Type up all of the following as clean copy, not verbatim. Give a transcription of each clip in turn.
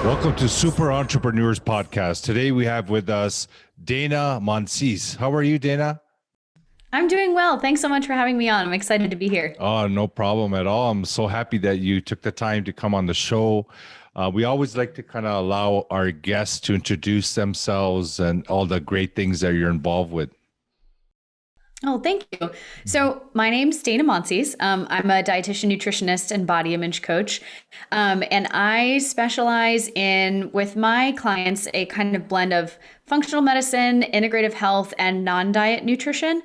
Welcome to Super Entrepreneurs Podcast. Today we have with us Dana Monsees. How are you, Dana? I'm doing well. Thanks so much for having me on. I'm excited to be here. Oh, no problem at all. I'm so happy that you took the time to come on the show. We always like to kind of allow our guests to introduce themselves and all the great things that you're involved with. Oh, thank you. So my name's Dana Monsees. I'm a dietitian, nutritionist, and body image coach. And I specialize in, with my clients, a kind of blend of functional medicine, integrative health, and non-diet nutrition.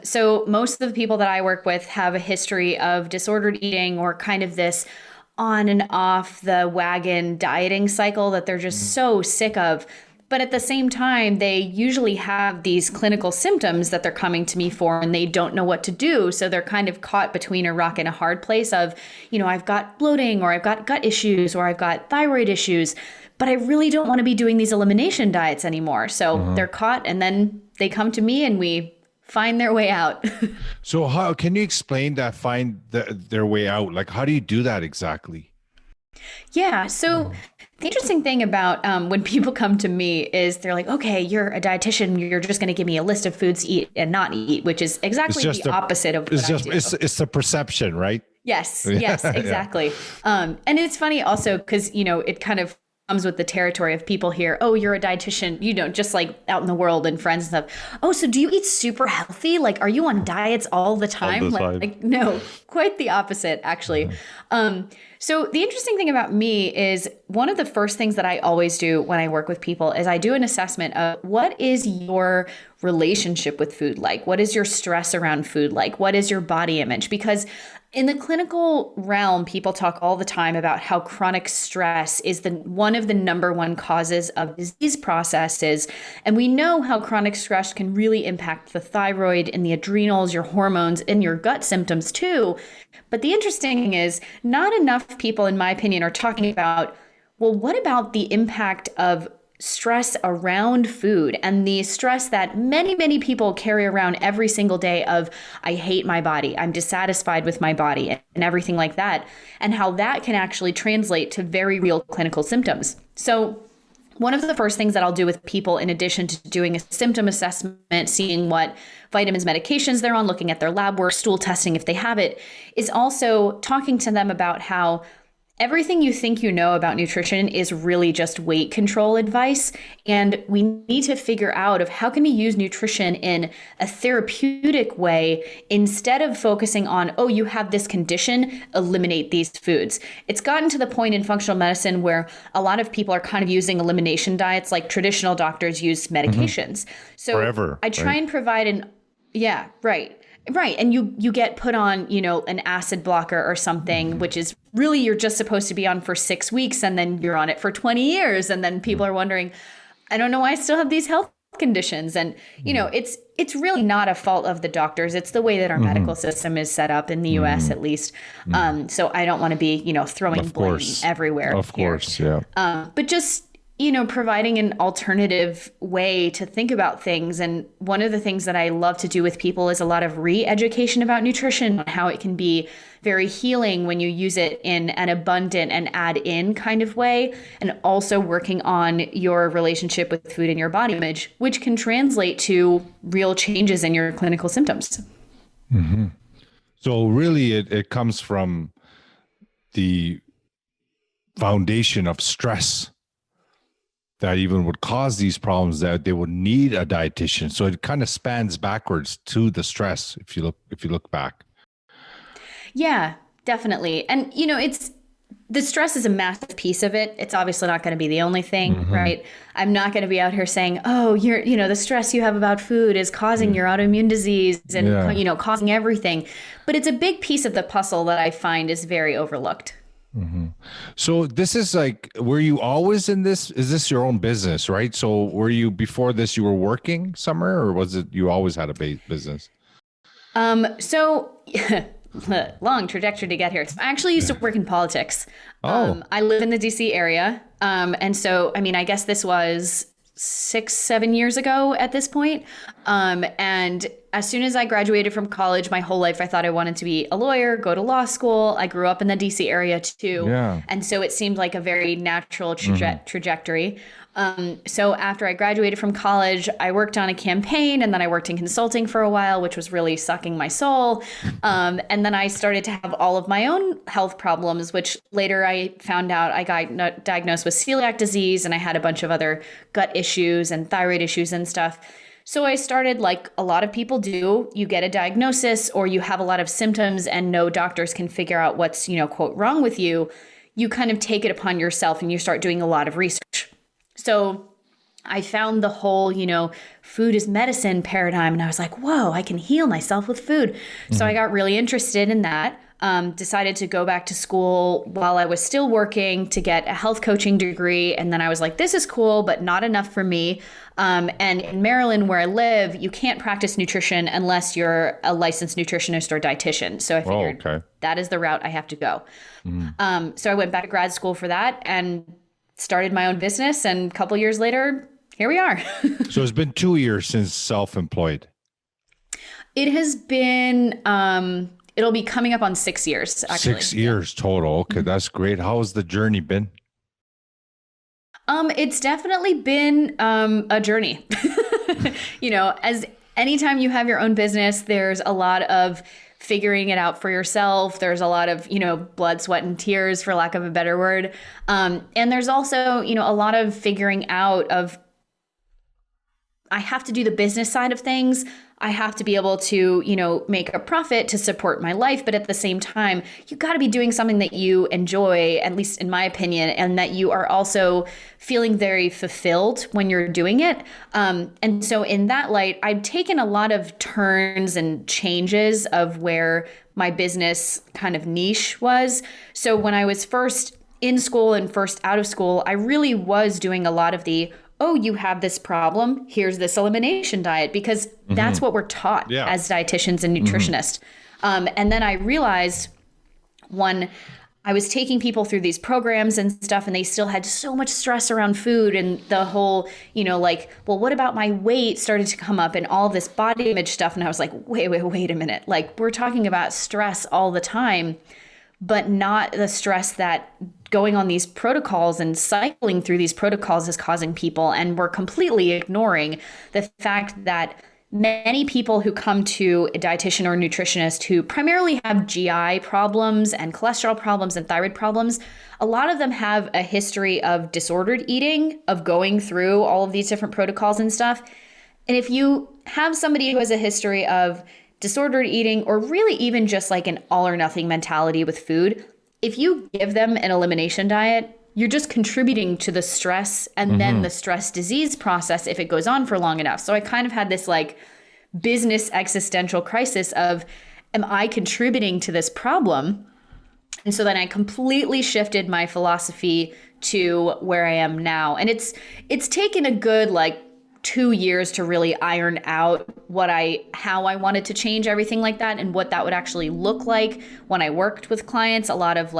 So most of the people that I work with have a history of disordered eating or kind of this on and off the wagon dieting cycle that they're just so sick of. But at the same time, they usually have these clinical symptoms that they're coming to me for, and they don't know what to do. So they're kind of caught between a rock and a hard place of, I've got bloating, or I've got gut issues, or I've got thyroid issues, but I really don't want to be doing these elimination diets anymore. So they're caught, and then they come to me and we find their way out. So how can you explain that, their way out? Like, how do you do that exactly? Yeah. So the interesting thing about when people come to me is they're like, okay, you're a dietitian. You're just going to give me a list of foods to eat and not eat, which is exactly the opposite of what I do. It's the perception, right? Yes, exactly. Yeah. And it's funny also because, it kind of comes with the territory of people here. Oh, you're a dietitian, just like out in the world and friends and stuff. Oh, so do you eat super healthy? Like, are you on diets all the time? All the time. Like, no, quite the opposite, actually. So the interesting thing about me is one of the first things that I always do when I work with people is I do an assessment of what is your relationship with food like? What is your stress around food like? What is your body image? Because in the clinical realm, people talk all the time about how chronic stress is one of the number one causes of disease processes. And we know how chronic stress can really impact the thyroid and the adrenals, your hormones, and your gut symptoms too. But the interesting thing is not enough people, in my opinion, are talking about, well, what about the impact of stress around food and the stress that many, many people carry around every single day of, I hate my body, I'm dissatisfied with my body, and everything like that, and how that can actually translate to very real clinical symptoms. So one of the first things that I'll do with people, in addition to doing a symptom assessment, seeing what vitamins, medications they're on, looking at their lab work, stool testing if they have it, is also talking to them about how everything you think you know about nutrition is really just weight control advice. And we need to figure out of how can we use nutrition in a therapeutic way instead of focusing on, oh, you have this condition, eliminate these foods. It's gotten to the point in functional medicine where a lot of people are kind of using elimination diets like traditional doctors use medications. So Forever, I try and provide Right. And you get put on, an acid blocker or something, which is really you're just supposed to be on for 6 weeks and then you're on it for 20 years. And then people are wondering, I don't know why I still have these health conditions. And, it's really not a fault of the doctors. It's the way that our medical system is set up in the US, at least. So I don't want to be, throwing blame everywhere. Of course. Yeah. But just, providing an alternative way to think about things. And one of the things that I love to do with people is a lot of re-education about nutrition, on how it can be very healing when you use it in an abundant and add in kind of way. And also working on your relationship with food and your body image, which can translate to real changes in your clinical symptoms. Mm-hmm. So really it comes from the foundation of stress that even would cause these problems, that they would need a dietitian. So it kind of spans backwards to the stress if you look back. Yeah, definitely. And the stress is a massive piece of it. It's obviously not going to be the only thing, right? I'm not going to be out here saying, oh, the stress you have about food is causing your autoimmune disease and causing everything. But it's a big piece of the puzzle that I find is very overlooked. Mm-hmm. So this is like, were you always in this? Is this your own business, right? So were you, before this, you were working somewhere, or was it you always had a business? So long trajectory to get here. So I actually used to work in politics. I live in the DC area. And so, I guess this was 6-7 years ago at this point. And as soon as I graduated from college, my whole life I thought I wanted to be a lawyer, go to law school. I grew up in the DC area too. Yeah. And so it seemed like a very natural trajectory. So after I graduated from college, I worked on a campaign, and then I worked in consulting for a while, which was really sucking my soul. And then I started to have all of my own health problems, which later I found out I got diagnosed with celiac disease, and I had a bunch of other gut issues and thyroid issues and stuff. So I started, like a lot of people do, you get a diagnosis or you have a lot of symptoms and no doctors can figure out what's, quote, wrong with you. You kind of take it upon yourself and you start doing a lot of research. So I found the whole, food is medicine paradigm. And I was like, whoa, I can heal myself with food. So I got really interested in that. Decided to go back to school while I was still working to get a health coaching degree. And then I was like, this is cool, but not enough for me. And in Maryland, where I live, you can't practice nutrition unless you're a licensed nutritionist or dietitian. So I figured that is the route I have to go. So I went back to grad school for that and started my own business. And a couple years later, here we are. So it's been 2 years since self-employed. It has been... it'll be coming up on 6 years, actually. 6 years total. Okay, that's great. How has the journey been? It's definitely been a journey. As anytime you have your own business, there's a lot of figuring it out for yourself. There's a lot of, blood, sweat, and tears, for lack of a better word. And there's also, a lot of figuring out of, I have to do the business side of things. I have to be able to, make a profit to support my life. But at the same time, you got to be doing something that you enjoy, at least in my opinion, and that you are also feeling very fulfilled when you're doing it. And so in that light, I've taken a lot of turns and changes of where my business kind of niche was. So when I was first in school and first out of school, I really was doing a lot of the, oh, you have this problem, here's this elimination diet, because that's what we're taught as dietitians and nutritionists. And then I realized when I was taking people through these programs and stuff, and they still had so much stress around food, and the whole, well, what about my weight started to come up and all this body image stuff. And I was like, wait a minute. Like, we're talking about stress all the time, but not the stress that going on these protocols and cycling through these protocols is causing people. And we're completely ignoring the fact that many people who come to a dietitian or nutritionist who primarily have GI problems and cholesterol problems and thyroid problems, a lot of them have a history of disordered eating, of going through all of these different protocols and stuff. And if you have somebody who has a history of disordered eating, or really even just like an all or nothing mentality with food, if you give them an elimination diet, you're just contributing to the stress and then the stress disease process if it goes on for long enough. So I kind of had this like business existential crisis of, am I contributing to this problem? And so then I completely shifted my philosophy to where I am now. And it's taken a good 2 years to really iron out how I wanted to change everything like that and what that would actually look like when I worked with clients. A lot of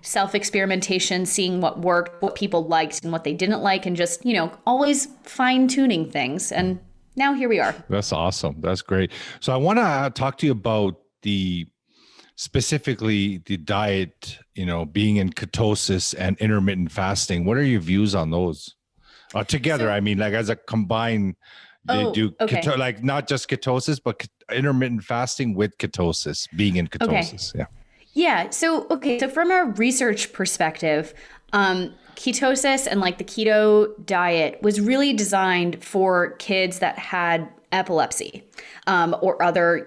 self-experimentation, seeing what worked, what people liked and what they didn't like, and just, always fine-tuning things. And now here we are. That's awesome. That's great. So I want to talk to you about specifically the diet, being in ketosis and intermittent fasting. What are your views on those? Together, so, I mean, as a combined, they do not just ketosis, but intermittent fasting with ketosis, being in ketosis. Okay. Yeah. So from a research perspective, ketosis and the keto diet was really designed for kids that had epilepsy or other,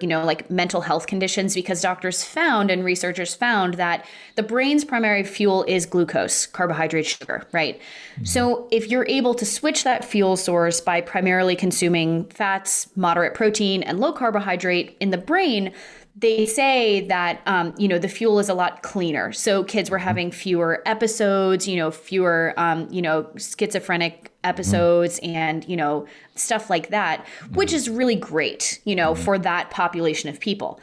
mental health conditions, because doctors found and researchers found that the brain's primary fuel is glucose, carbohydrate, sugar, right? So if you're able to switch that fuel source by primarily consuming fats, moderate protein, and low carbohydrate in the brain, they say that, the fuel is a lot cleaner. So kids were having fewer episodes, fewer, schizophrenic episodes and, stuff like that, which is really great, for that population of people.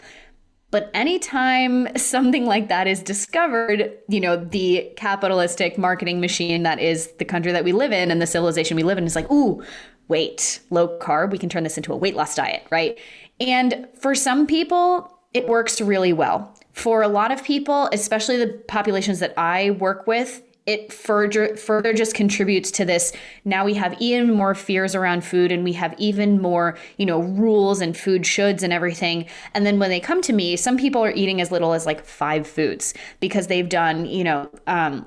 But anytime something like that is discovered, the capitalistic marketing machine that is the country that we live in and the civilization we live in is like, ooh, wait, low carb, we can turn this into a weight loss diet, right? And for some people, it works really well. For a lot of people, especially the populations that I work with, it further just contributes to this. Now we have even more fears around food, and we have even more, rules and food shoulds and everything. And then when they come to me, some people are eating as little as like 5 foods because they've done,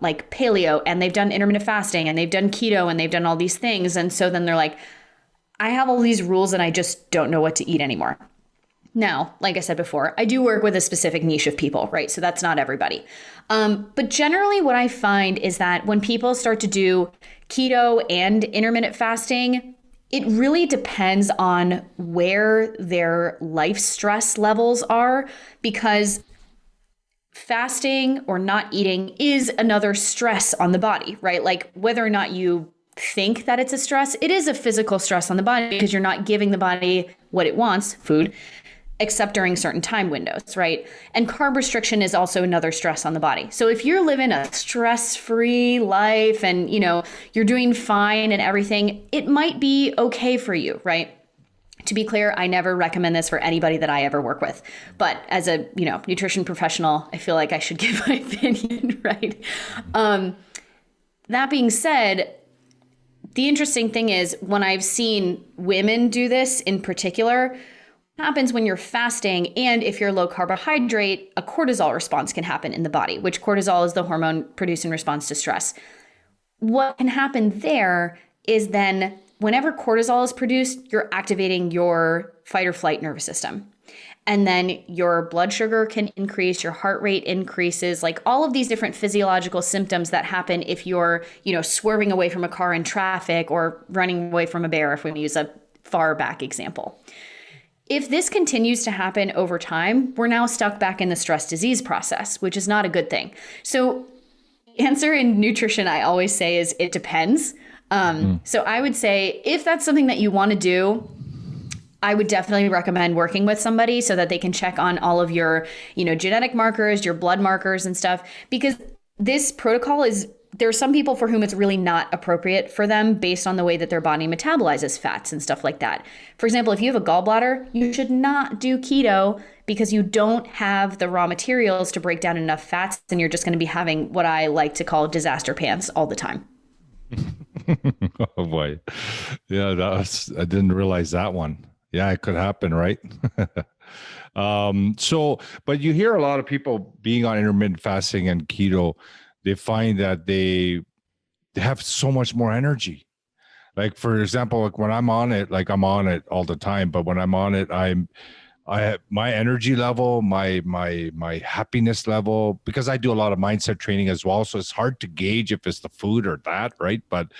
like paleo, and they've done intermittent fasting, and they've done keto, and they've done all these things. And so then they're like, I have all these rules and I just don't know what to eat anymore. Now, like I said before, I do work with a specific niche of people, right? So that's not everybody. But generally what I find is that when people start to do keto and intermittent fasting, it really depends on where their life stress levels are, because fasting or not eating is another stress on the body, right? Like whether or not you think that it's a stress, it is a physical stress on the body because you're not giving the body what it wants, food, except during certain time windows, right? And carb restriction is also another stress on the body. So if you're living a stress-free life and, you're doing fine and everything, it might be okay for you, right? To be clear, I never recommend this for anybody that I ever work with. But as a, nutrition professional, I feel like I should give my opinion, right? That being said, the interesting thing is when I've seen women do this in particular, what happens when you're fasting and if you're low carbohydrate, a cortisol response can happen in the body, which cortisol is the hormone produced in response to stress. What can happen there is then whenever cortisol is produced, you're activating your fight or flight nervous system. And then your blood sugar can increase, your heart rate increases, like all of these different physiological symptoms that happen if you're, swerving away from a car in traffic or running away from a bear, if we use a far back example. If this continues to happen over time, we're now stuck back in the stress disease process, which is not a good thing. So the answer in nutrition, I always say, is it depends. So I would say if that's something that you want to do, I would definitely recommend working with somebody so that they can check on all of your, genetic markers, your blood markers and stuff, because this protocol there are some people for whom it's really not appropriate for them based on the way that their body metabolizes fats and stuff like that. For example, if you have a gallbladder, you should not do keto because you don't have the raw materials to break down enough fats, and you're just going to be having what I like to call disaster pants all the time. Oh boy. Yeah, I didn't realize that one. Yeah, it could happen, right? But you hear a lot of people being on intermittent fasting and keto, they find that they have so much more energy. Like, for example, like when I'm on it, like I'm on it all the time, but when I'm on it, I have my energy level, my happiness level, because I do a lot of mindset training as well. So it's hard to gauge if it's the food or that, right? But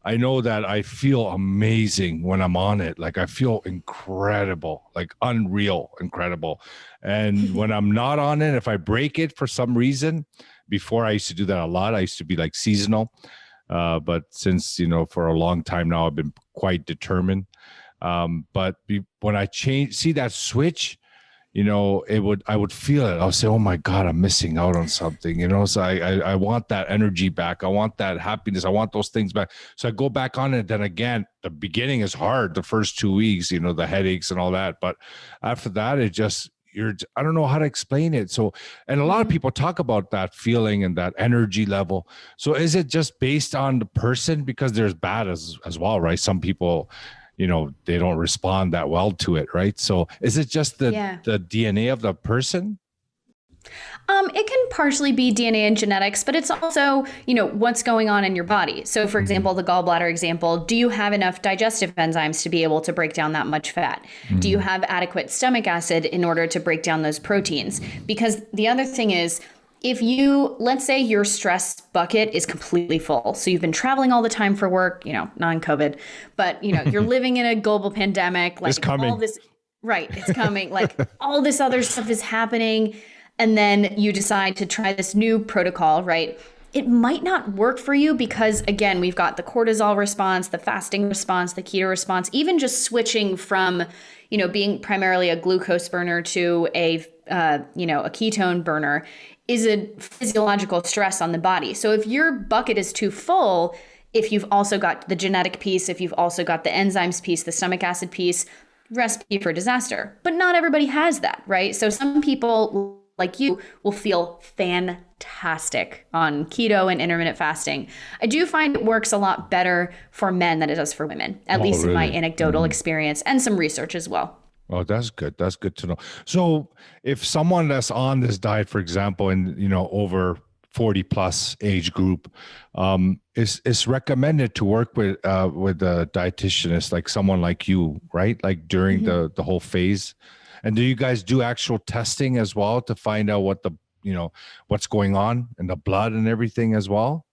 I know that I feel amazing when I'm on it. Like I feel incredible, like unreal, incredible. And when I'm not on it, if I break it for some reason, before I used to do that a lot. I used to be like seasonal. But since, for a long time now, I've been quite determined. But when I see that switch, I would feel it. I'll say, oh my God, I'm missing out on something, so I want that energy back. I want that happiness. I want those things back. So I go back on it. Then again, the beginning is hard. The first 2 weeks, the headaches and all that. But after that, I don't know how to explain it. So, and a lot of people talk about that feeling and that energy level. So is it just based on the person? Because there's bad as well, right? Some people, they don't respond that well to it, right? So is it just the DNA of the person? It can partially be DNA and genetics, but it's also, what's going on in your body. So for example, the gallbladder example, do you have enough digestive enzymes to be able to break down that much fat? Do you have adequate stomach acid in order to break down those proteins? Because the other thing is, let's say your stress bucket is completely full. So you've been traveling all the time for work, non-COVID, but you're living in a global pandemic, like it's coming. all this, right? It's coming. Like all this other stuff is happening. And then you decide to try this new protocol, right? It might not work for you because, again, we've got the cortisol response, the fasting response, the keto response, even just switching from, being primarily a glucose burner to a ketone burner is a physiological stress on the body. So if your bucket is too full, if you've also got the genetic piece, if you've also got the enzymes piece, the stomach acid piece, recipe for disaster. But not everybody has that, right? So some people like you will feel fantastic on keto and intermittent fasting. I do find it works a lot better for men than it does for women, at least in my anecdotal experience and some research as well. Oh, that's good. That's good to know. So if someone that's on this diet, for example, and over 40 plus age group, it's recommended to work with a dietitianist, like someone like you, right? Like during the whole phase. And do you guys do actual testing as well to find out what what's going on in the blood and everything as well?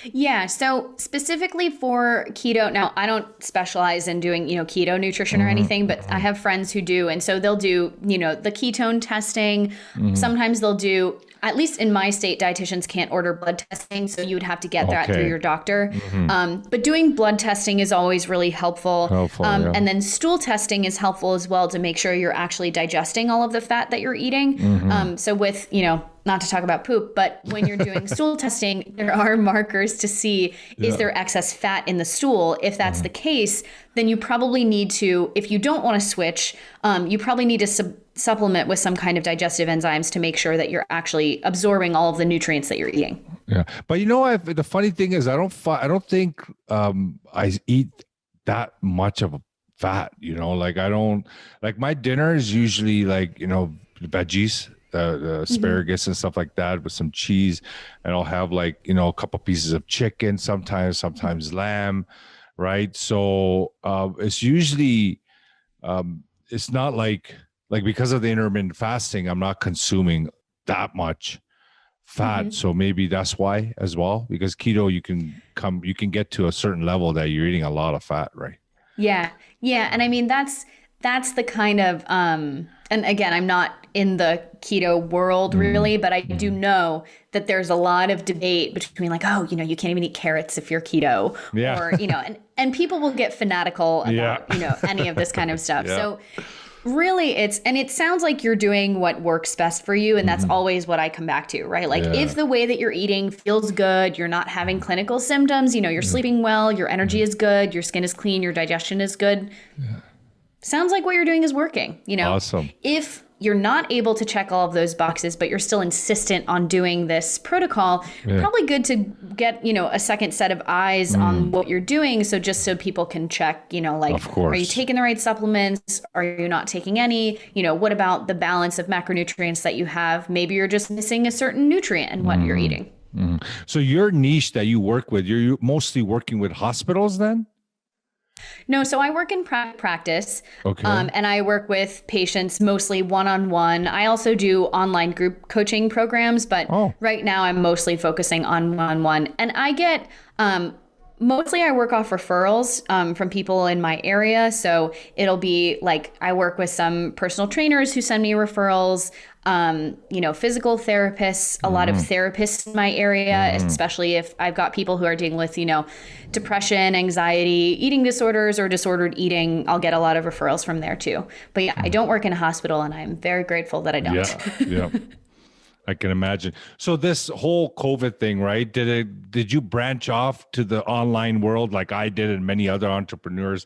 Yeah. So specifically for keto, now I don't specialize in doing, keto nutrition or anything, but I have friends who do. And so they'll do, the ketone testing. Sometimes they'll do, at least in my state, dietitians can't order blood testing. So you would have to get that through your doctor. But doing blood testing is always really helpful. Yeah. And then stool testing is helpful as well to make sure you're actually digesting all of the fat that you're eating. So with, not to talk about poop, but when you're doing stool testing, there are markers to see, is there excess fat in the stool? If that's the case, then you probably need to, if you don't want to switch, you probably need to supplement with some kind of digestive enzymes to make sure that you're actually absorbing all of the nutrients that you're eating. Yeah. But the funny thing is, I don't think I eat that much of a fat, like I don't, like my dinner is usually like, veggies, the asparagus and stuff like that with some cheese, and I'll have like a couple pieces of chicken sometimes lamb, right? So it's usually it's not like because of the intermittent fasting, I'm not consuming that much fat. So maybe that's why as well, because keto you can get to a certain level that you're eating a lot of fat, right? Yeah And I mean that's the kind of and again, I'm not in the keto world really, but I do know that there's a lot of debate between like, oh, you can't even eat carrots if you're keto, or and people will get fanatical about any of this kind of stuff. So really it sounds like you're doing what works best for you, and that's always what I come back to, right? Like if the way that you're eating feels good, you're not having clinical symptoms, you're sleeping well, your energy is good, your skin is clean, your digestion is good. Sounds like what you're doing is working, Awesome. If you're not able to check all of those boxes, but you're still insistent on doing this protocol, probably good to get, a second set of eyes on what you're doing. So just so people can check, like, are you taking the right supplements? Are you not taking any? What about the balance of macronutrients that you have? Maybe you're just missing a certain nutrient in what you're eating. So your niche that you work with, you're mostly working with hospitals then? No, so I work in private practice, Okay. And I work with patients mostly one-on-one. I also do online group coaching programs, but right now I'm mostly focusing on one-on-one. And I get, mostly I work off referrals from people in my area. So it'll be like I work with some personal trainers who send me referrals, physical therapists, a lot of therapists in my area, especially if I've got people who are dealing with, depression, anxiety, eating disorders, or disordered eating. I'll get a lot of referrals from there too. But yeah, I don't work in a hospital, and I'm very grateful that I don't. Yeah. I can imagine. So this whole COVID thing, right? Did you branch off to the online world like I did and many other entrepreneurs?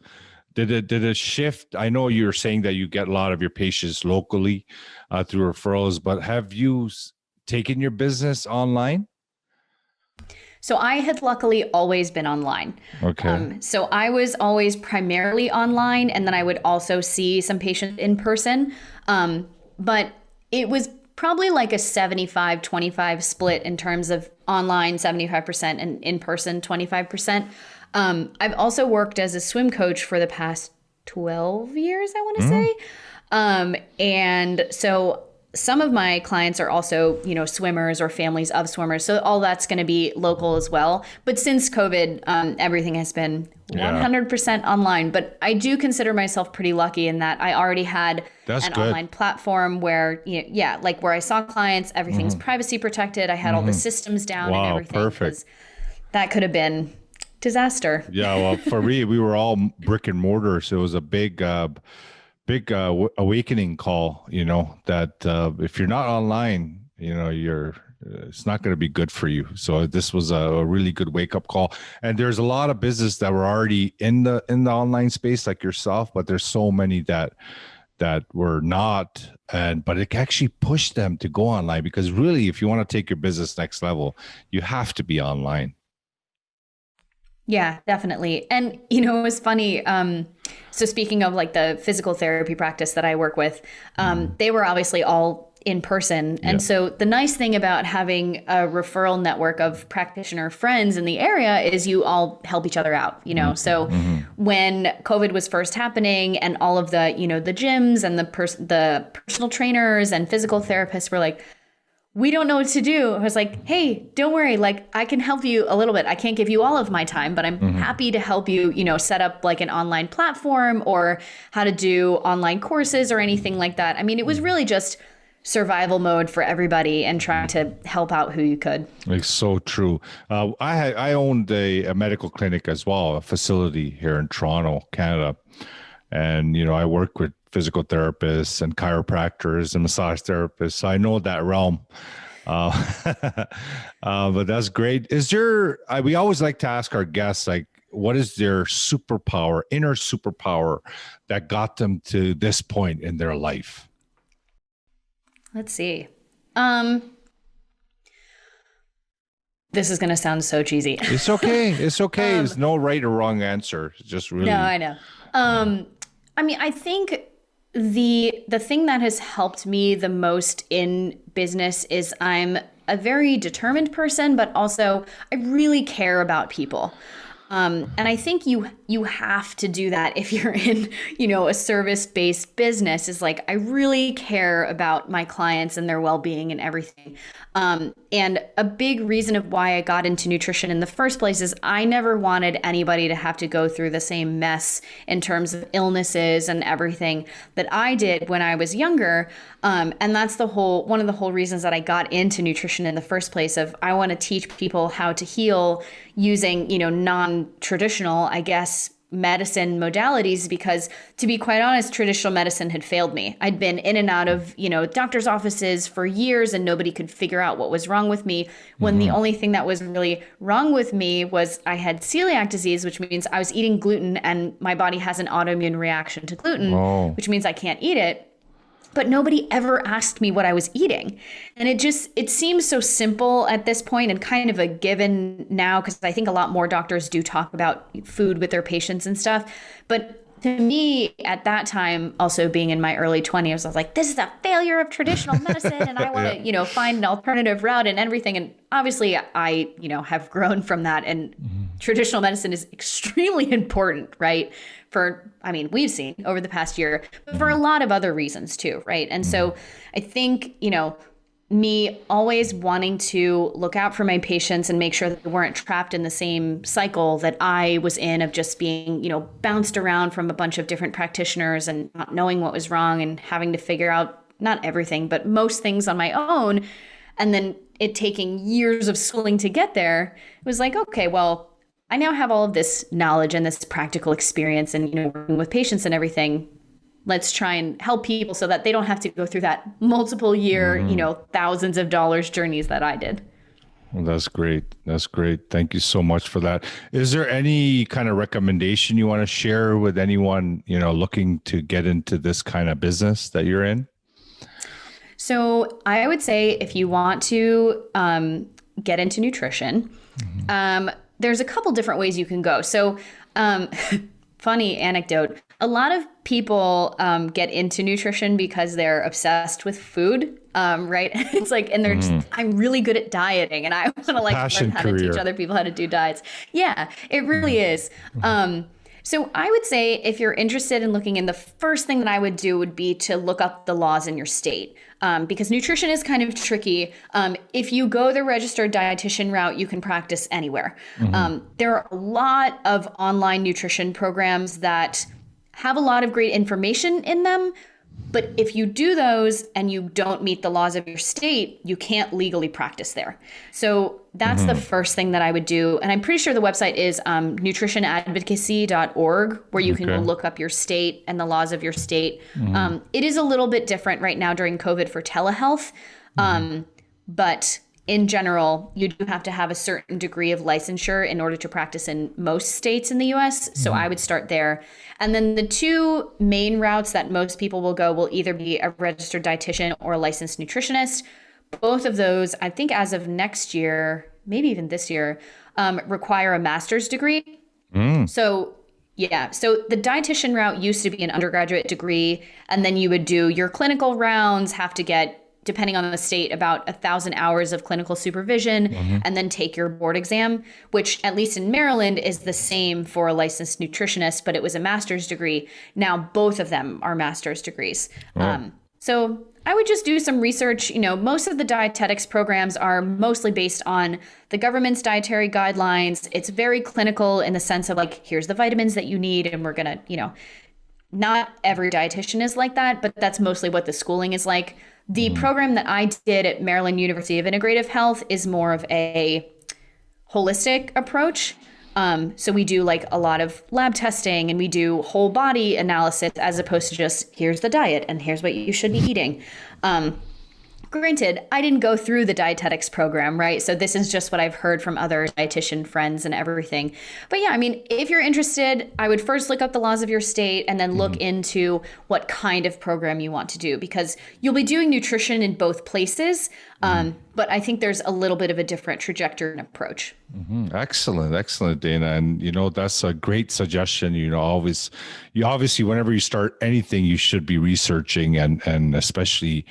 Did it shift? I know you're saying that you get a lot of your patients locally through referrals, but have you taken your business online? So I had luckily always been online. Okay. So I was always primarily online, and then I would also see some patients in person. But it was probably like a 75-25 split in terms of online 75% and in person 25%. I've also worked as a swim coach for the past 12 years, I want to say. And so some of my clients are also, swimmers or families of swimmers. So all that's going to be local as well. But since COVID, everything has been 100% online. But I do consider myself pretty lucky in that I already had online platform where, where I saw clients, everything's privacy protected. I had all the systems down and everything. Perfect. That could have been disaster. Yeah, well, for me, we were all brick and mortar, so it was a big awakening call. That if you're not online, you're It's not going to be good for you. So this was a really good wake up call. And there's a lot of business that were already in the online space, like yourself, but there's so many that were not, but it actually pushed them to go online, because really, if you want to take your business next level, you have to be online. Yeah, definitely. And, you know, it was funny. So speaking of like the physical therapy practice that I work with, they were obviously all in person. And so the nice thing about having a referral network of practitioner friends in the area is you all help each other out, you know? So when COVID was first happening and all of the, you know, the gyms and the personal trainers and physical therapists were like, we don't know what to do. I was like, hey, don't worry. Like, I can help you a little bit. I can't give you all of my time, but I'm happy to help you, you know, set up like an online platform or how to do online courses or anything like that. I mean, it was really just survival mode for everybody and trying to help out who you could. It's so true. I owned a medical clinic as well, a facility here in Toronto, Canada. And, you know, I work with physical therapists and chiropractors and massage therapists. So I know that realm. But that's great. We always like to ask our guests, like, what is their superpower, inner superpower that got them to this point in their life? Let's see. This is going to sound so cheesy. It's okay. It's okay. There's no right or wrong answer. It's just really. No, I know. I mean, I think the thing that has helped me the most in business is I'm a very determined person, but also I really care about people. And I think you have to do that if you're in, you know, a service-based business. Is like, I really care about my clients and their well-being and everything. And a big reason of why I got into nutrition in the first place is I never wanted anybody to have to go through the same mess in terms of illnesses and everything that I did when I was younger. And that's one of the whole reasons that I got into nutrition in the first place. Of I want to teach people how to heal using, you know, non-traditional, I guess, medicine modalities, because to be quite honest, traditional medicine had failed me. I'd been in and out of, you know, doctor's offices for years and nobody could figure out what was wrong with me, when the only thing that was really wrong with me was I had celiac disease, which means I was eating gluten and my body has an autoimmune reaction to gluten, which means I can't eat it. But nobody ever asked me what I was eating. And it seems so simple at this point and kind of a given now, because I think a lot more doctors do talk about food with their patients and stuff. But to me at that time, also being in my early 20s, I was like, this is a failure of traditional medicine and I want to, you know, find an alternative route and everything. And obviously I, you know, have grown from that, and traditional medicine is extremely important, right? We've seen over the past year, but for a lot of other reasons too, right? And so I think, you know, me always wanting to look out for my patients and make sure that they weren't trapped in the same cycle that I was in, of just being, you know, bounced around from a bunch of different practitioners and not knowing what was wrong and having to figure out not everything, but most things on my own. And then it taking years of schooling to get there. It was like, okay, well, I now have all of this knowledge and this practical experience and, you know, working with patients and everything. Let's try and help people so that they don't have to go through that multiple year, you know, thousands of dollars journeys that I did. Well, that's great. That's great. Thank you so much for that. Is there any kind of recommendation you want to share with anyone, you know, looking to get into this kind of business that you're in? So I would say if you want to get into nutrition, there's a couple different ways you can go. So funny anecdote, a lot of people get into nutrition because they're obsessed with food, right? It's like, and they're just, I'm really good at dieting and I want to like learn how to teach other people how to do diets. Yeah, it really is. So I would say if you're interested in looking in, the first thing that I would do would be to look up the laws in your state, because nutrition is kind of tricky. If you go the registered dietitian route, you can practice anywhere. There are a lot of online nutrition programs that have a lot of great information in them. But if you do those and you don't meet the laws of your state, you can't legally practice there. So that's the first thing that I would do. And I'm pretty sure the website is nutritionadvocacy.org, where you can go look up your state and the laws of your state. It is a little bit different right now during COVID for telehealth. But in general, you do have to have a certain degree of licensure in order to practice in most states in the US. So I would start there. And then the two main routes that most people will go will either be a registered dietitian or a licensed nutritionist. Both of those, I think as of next year, maybe even this year, require a master's degree. So yeah. So the dietitian route used to be an undergraduate degree, and then you would do your clinical rounds, have to get, depending on the state, about 1,000 hours of clinical supervision, and then take your board exam, which at least in Maryland is the same for a licensed nutritionist, but it was a master's degree. Now both of them are master's degrees. So I would just do some research. You know, most of the dietetics programs are mostly based on the government's dietary guidelines. It's very clinical in the sense of like, here's the vitamins that you need, and we're going to, you know, not every dietitian is like that, but that's mostly what the schooling is like. The program that I did at Maryland University of Integrative Health is more of a holistic approach. So we do like a lot of lab testing, and we do whole body analysis as opposed to just here's the diet and here's what you should be eating. Granted, I didn't go through the dietetics program, right? So this is just what I've heard from other dietitian friends and everything. But yeah, I mean, if you're interested, I would first look up the laws of your state and then look into what kind of program you want to do, because you'll be doing nutrition in both places. But I think there's a little bit of a different trajectory and approach. Excellent, Dana. And, you know, that's a great suggestion. You know, obviously, whenever you start anything, you should be researching, and especially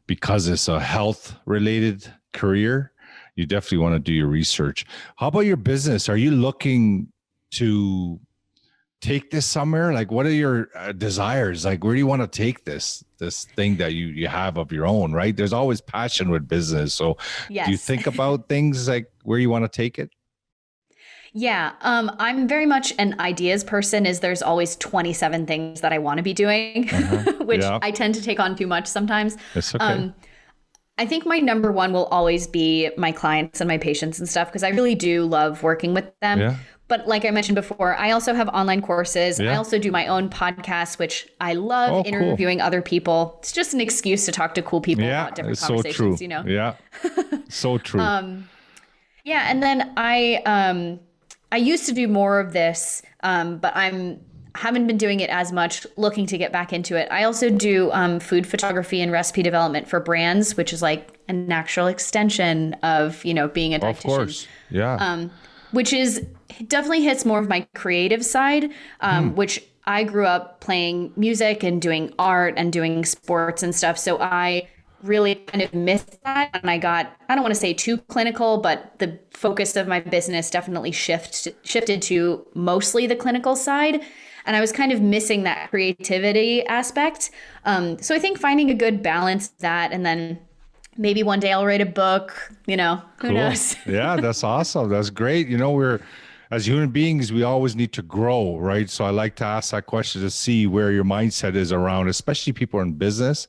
because it's a health related career, you definitely want to do your research. How about your business? Are you looking to take this somewhere? Like, what are your desires? Like, where do you want to take this thing that you have of your own, right? There's always passion with business. So Yes. do you think about things like where you want to take it? Yeah, I'm very much an ideas person. There's always 27 things that I want to be doing, which I tend to take on too much sometimes. It's okay. I think my number one will always be my clients and my patients and stuff, because I really do love working with them. Yeah. But like I mentioned before, I also have online courses. I also do my own podcast, which I love interviewing other people. It's just an excuse to talk to cool people about different conversations, so true. you know? Yeah, so true. Yeah, and then I used to do more of this, but haven't been doing it as much, looking to get back into it. I also do food photography and recipe development for brands, which is like a natural extension of, you know, being a dietitian. Of course, yeah. Which definitely hits more of my creative side, which I grew up playing music and doing art and doing sports and stuff. So I really kind of missed that. And I don't want to say too clinical, but the focus of my business definitely shifted to mostly the clinical side. And I was kind of missing that creativity aspect. So I think finding a good balance of that, and then maybe one day I'll write a book, you know, who knows? Yeah, that's awesome. That's great. You know, as human beings, we always need to grow, right? So I like to ask that question to see where your mindset is around, especially people in business.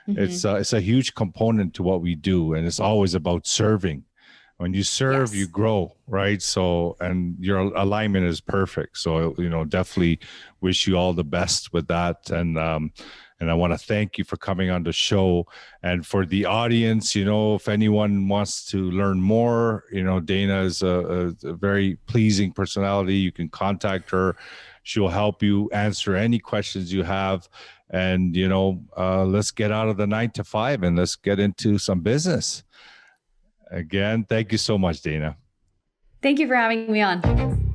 It's a huge component to what we do, and it's always about serving. When you serve, you grow, right? So, and your alignment is perfect. So, you know, definitely wish you all the best with that. And I want to thank you for coming on the show. And for the audience, you know, if anyone wants to learn more, you know, Dana is a very pleasing personality. You can contact her. She'll help you answer any questions you have. And, you know, let's get out of the 9 to 5 and let's get into some business. Again, thank you so much, Dana. Thank you for having me on.